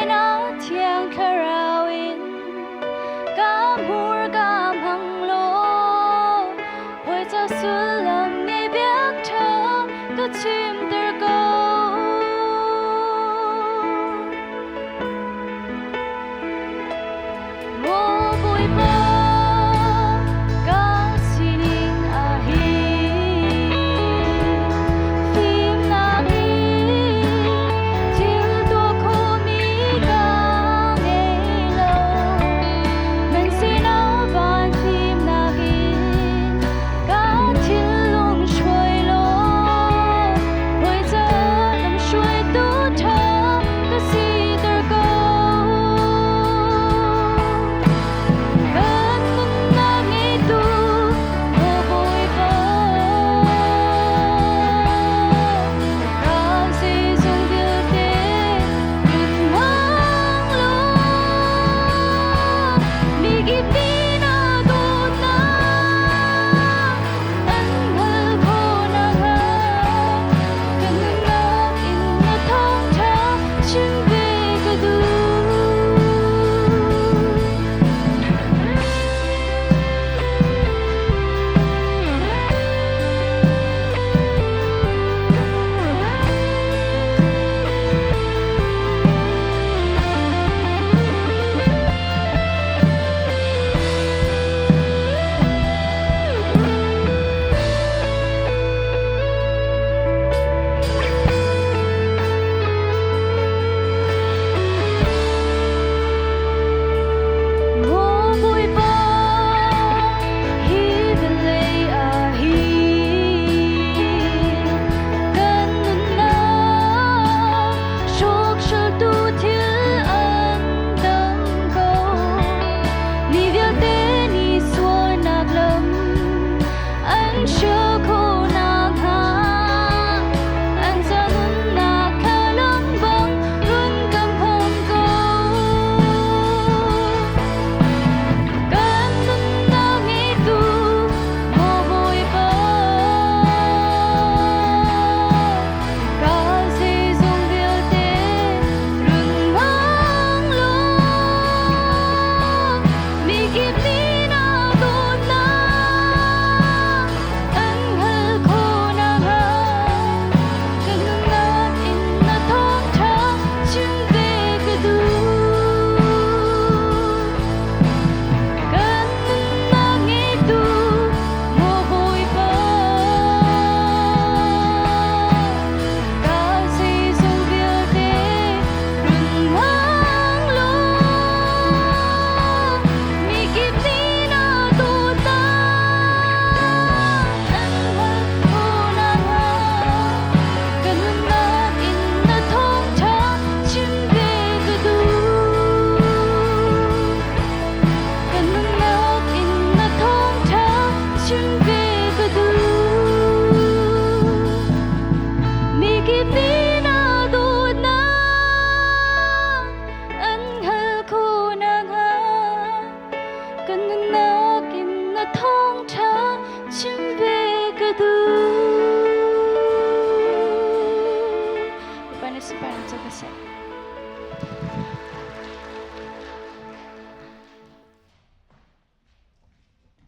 nó thiêng karawin cam hur cam hằng lô hồi cho xuân lòng ngày biết thơ có chim tơ câu vô vui bơ có xin à hi phim na hi chiều tua khô mi ca nghe lâu mình xin áo van phim na hi có thiên lung xuôi lô hồi giờ lòng xuôi tu thơ có si tơ câu gần mình na nghe tu vô vui bơ càng si dung điều thế đừng hoang lo mi give me na do na anh hỡi khô na ha cần ngỡ in na thong thả chim về cơ du vô vui bơ hi bên lệ à hi gần mình na chúc cho tu thiên ân đấng cầu ni việc tế ni xuôi nạc lâm anh chưa khô nạc ha anh ra nun nạc khá lăng vắng luôn cầm hồng câu gần mình na nghe tu vô vui bơ cả gì dung điều tế đừng hoang lo mi give me na do na anh hỡi khô na ha cần ngỡ in na thong thả chim về cơ du gần mình na nghe tu vô vui bơ cả gì dung điều tế đừng hoang lo mi give me na do na anh hỡi khô na ha cần ngỡ in na thong thả chim về cơ du gần ngỡ in na thong thả chim về cơ du mi give me na do na anh hỡi khô na ha cần ngỡ in na thong thả chim về cơ du